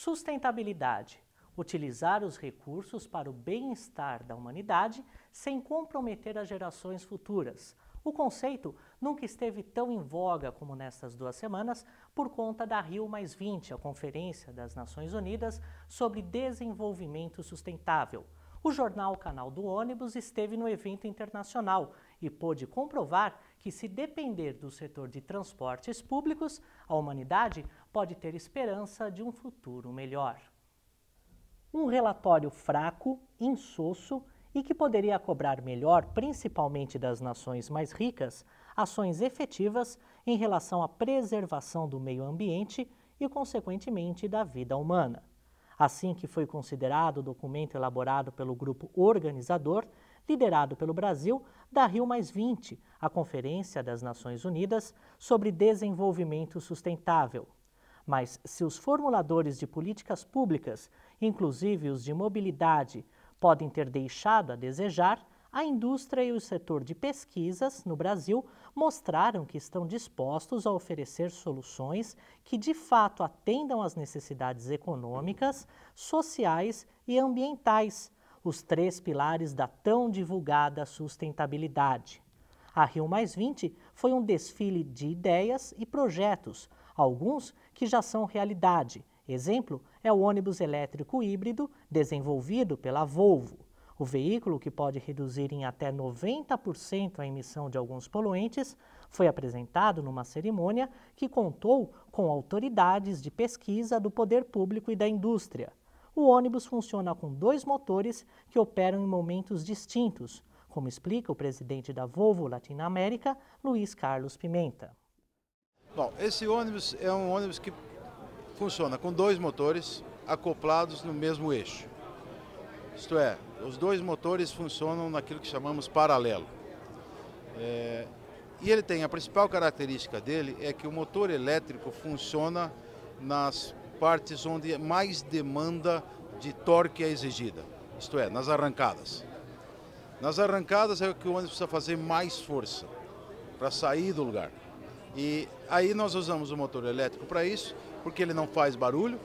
Sustentabilidade. Utilizar os recursos para o bem-estar da humanidade sem comprometer as gerações futuras. O conceito nunca esteve tão em voga como nestas 2 semanas por conta da Rio+20, a Conferência das Nações Unidas sobre Desenvolvimento Sustentável. O jornal Canal do Ônibus esteve no evento internacional e pôde comprovar que, se depender do setor de transportes públicos, a humanidade pode ter esperança de um futuro melhor. Um relatório fraco, insosso e que poderia cobrar melhor, principalmente das nações mais ricas, ações efetivas em relação à preservação do meio ambiente e, consequentemente, da vida humana. Assim que foi considerado o documento elaborado pelo grupo organizador, liderado pelo Brasil, da Rio+20, a Conferência das Nações Unidas sobre Desenvolvimento Sustentável. Mas se os formuladores de políticas públicas, inclusive os de mobilidade, podem ter deixado a desejar, a indústria e o setor de pesquisas no Brasil mostraram que estão dispostos a oferecer soluções que de fato atendam às necessidades econômicas, sociais e ambientais, os 3 pilares da tão divulgada sustentabilidade. A Rio+20 foi um desfile de ideias e projetos, alguns que já são realidade. Exemplo é o ônibus elétrico híbrido desenvolvido pela Volvo. O veículo, que pode reduzir em até 90% a emissão de alguns poluentes, foi apresentado numa cerimônia que contou com autoridades de pesquisa do poder público e da indústria. O ônibus funciona com 2 motores que operam em momentos distintos, como explica o presidente da Volvo Latinoamérica, Luiz Carlos Pimenta. Bom, esse ônibus é um ônibus que funciona com 2 motores acoplados no mesmo eixo. Isto é, os 2 motores funcionam naquilo que chamamos paralelo. E ele tem, a principal característica dele é que o motor elétrico funciona nas partes onde mais demanda de torque é exigida, isto é, nas arrancadas. Nas arrancadas é o que o ônibus precisa fazer mais força para sair do lugar. E aí nós usamos o motor elétrico para isso, porque ele não faz barulho,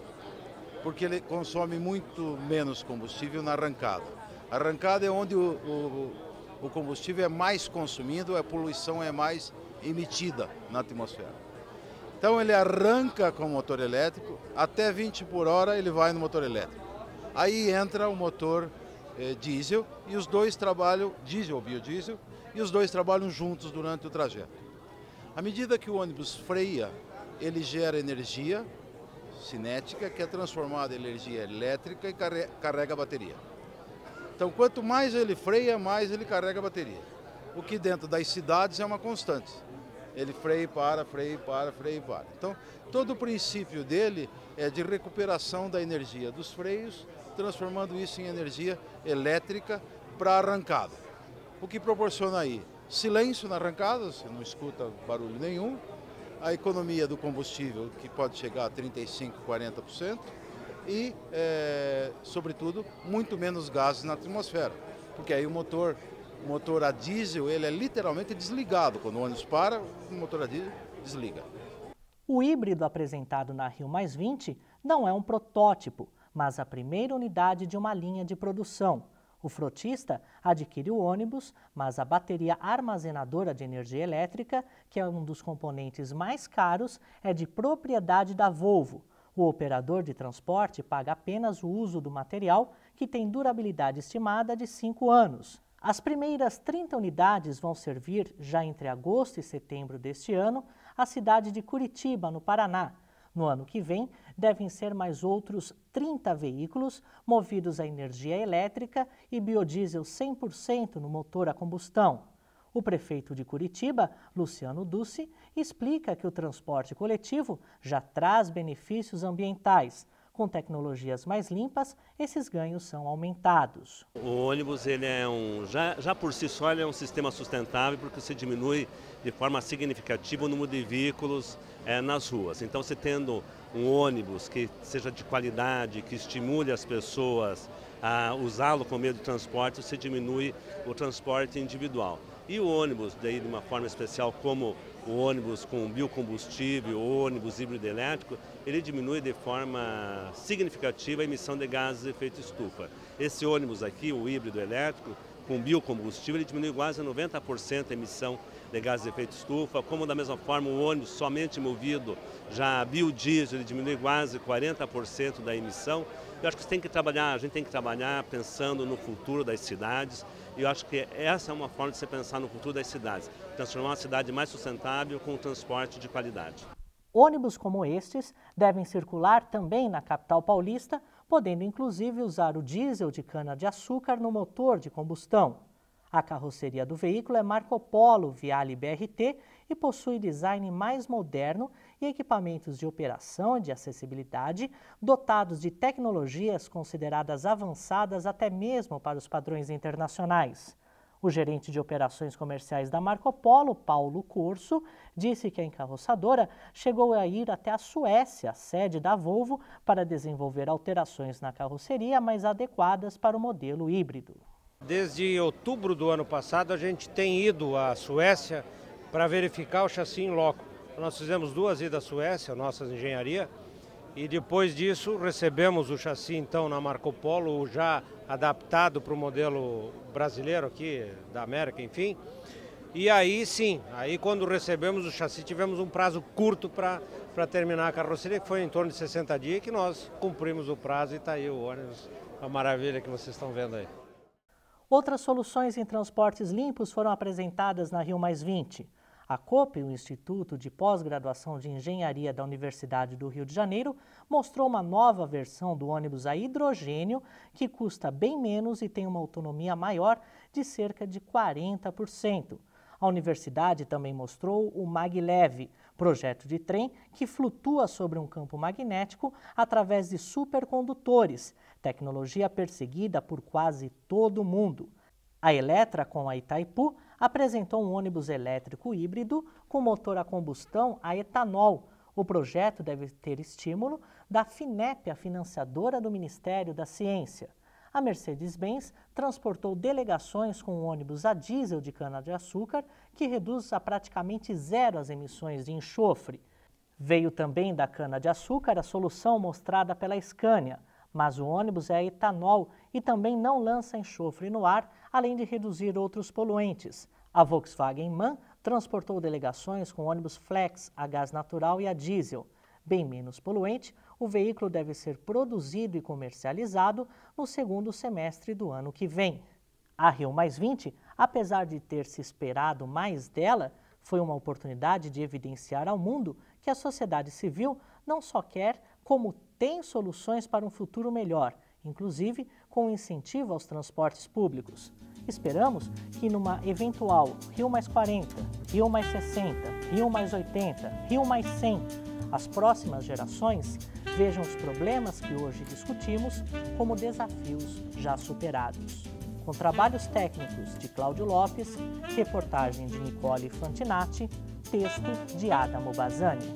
porque ele consome muito menos combustível na arrancada. A arrancada é onde o combustível é mais consumido, a poluição é mais emitida na atmosfera. Então ele arranca com o motor elétrico, até 20 por hora ele vai no motor elétrico. Aí entra o motor diesel, e os 2 trabalham, diesel ou biodiesel, e os 2 trabalham juntos durante o trajeto. À medida que o ônibus freia, ele gera energia cinética, que é transformada em energia elétrica e carrega a bateria. Então, quanto mais ele freia, mais ele carrega a bateria. O que dentro das cidades é uma constante. Ele freia e para, freia e para, freia e para. Então, todo o princípio dele é de recuperação da energia dos freios, transformando isso em energia elétrica para a arrancada. O que proporciona aí? Silêncio na arrancada, você não escuta barulho nenhum. A economia do combustível, que pode chegar a 35%, 40%, e, sobretudo, muito menos gases na atmosfera, porque aí o motor a diesel ele é literalmente desligado. Quando o ônibus para, o motor a diesel desliga. O híbrido apresentado na Rio+20 não é um protótipo, mas a primeira unidade de uma linha de produção. O frotista adquire o ônibus, mas a bateria armazenadora de energia elétrica, que é um dos componentes mais caros, é de propriedade da Volvo. O operador de transporte paga apenas o uso do material, que tem durabilidade estimada de 5 anos. As primeiras 30 unidades vão servir, já entre agosto e setembro deste ano, a cidade de Curitiba, no Paraná. No ano que vem, devem ser mais outros 30 veículos movidos a energia elétrica e biodiesel 100% no motor a combustão. O prefeito de Curitiba, Luciano Dussi, explica que o transporte coletivo já traz benefícios ambientais. Com tecnologias mais limpas, esses ganhos são aumentados. O ônibus ele é já por si só ele é um sistema sustentável, porque você diminui de forma significativa o número de veículos nas ruas. Então, você tendo um ônibus que seja de qualidade, que estimule as pessoas a usá-lo como meio de transporte, você diminui o transporte individual. E o ônibus, daí de uma forma especial, como o ônibus com biocombustível, o ônibus híbrido elétrico, ele diminui de forma significativa a emissão de gases de efeito estufa. Esse ônibus aqui, o híbrido elétrico, com biocombustível, ele diminui quase 90% a emissão de gases de efeito estufa, como da mesma forma o ônibus somente movido já a biodiesel, ele diminui quase 40% da emissão. Eu acho que a gente tem que trabalhar pensando no futuro das cidades, e eu acho que essa é uma forma de se pensar no futuro das cidades, transformar uma cidade mais sustentável com transporte de qualidade. Ônibus como estes devem circular também na capital paulista, podendo inclusive usar o diesel de cana-de-açúcar no motor de combustão. A carroceria do veículo é Marco Polo Viale BRT e possui design mais moderno e equipamentos de operação e de acessibilidade dotados de tecnologias consideradas avançadas até mesmo para os padrões internacionais. O gerente de operações comerciais da Marco Polo, Paulo Corso, disse que a encarroçadora chegou a ir até a Suécia, sede da Volvo, para desenvolver alterações na carroceria mais adequadas para o modelo híbrido. Desde outubro do ano passado, a gente tem ido à Suécia para verificar o chassi em loco. Nós fizemos 2 idas à Suécia, nossa engenharia, e depois disso recebemos o chassi então na Marco Polo, já adaptado para o modelo brasileiro aqui, da América, enfim. E aí sim, aí quando recebemos o chassi tivemos um prazo curto para terminar a carroceria, que foi em torno de 60 dias, que nós cumprimos o prazo e está aí o ônibus, a maravilha que vocês estão vendo aí. Outras soluções em transportes limpos foram apresentadas na Rio+20. A COPE, o Instituto de Pós-Graduação de Engenharia da Universidade do Rio de Janeiro, mostrou uma nova versão do ônibus a hidrogênio que custa bem menos e tem uma autonomia maior de cerca de 40%. A universidade também mostrou o MagLeve, projeto de trem que flutua sobre um campo magnético através de supercondutores, tecnologia perseguida por quase todo o mundo. A Eletra, com a Itaipu, apresentou um ônibus elétrico híbrido com motor a combustão a etanol. O projeto deve ter estímulo da FINEP, a financiadora do Ministério da Ciência. A Mercedes-Benz transportou delegações com um ônibus a diesel de cana-de-açúcar que reduz a praticamente zero as emissões de enxofre. Veio também da cana-de-açúcar a solução mostrada pela Scania, mas o ônibus é a etanol e também não lança enxofre no ar, além de reduzir outros poluentes. A Volkswagen MAN transportou delegações com ônibus flex a gás natural e a diesel. Bem menos poluente, o veículo deve ser produzido e comercializado no segundo semestre do ano que vem. A Rio+20, apesar de ter se esperado mais dela, foi uma oportunidade de evidenciar ao mundo que a sociedade civil não só quer, como tem soluções para um futuro melhor, inclusive com incentivo aos transportes públicos. Esperamos que numa eventual Rio+40, Rio+60, Rio+80, Rio+100, as próximas gerações vejam os problemas que hoje discutimos como desafios já superados. Com trabalhos técnicos de Cláudio Lopes, reportagem de Nicole Fantinatti, texto de Adamo Bazzani.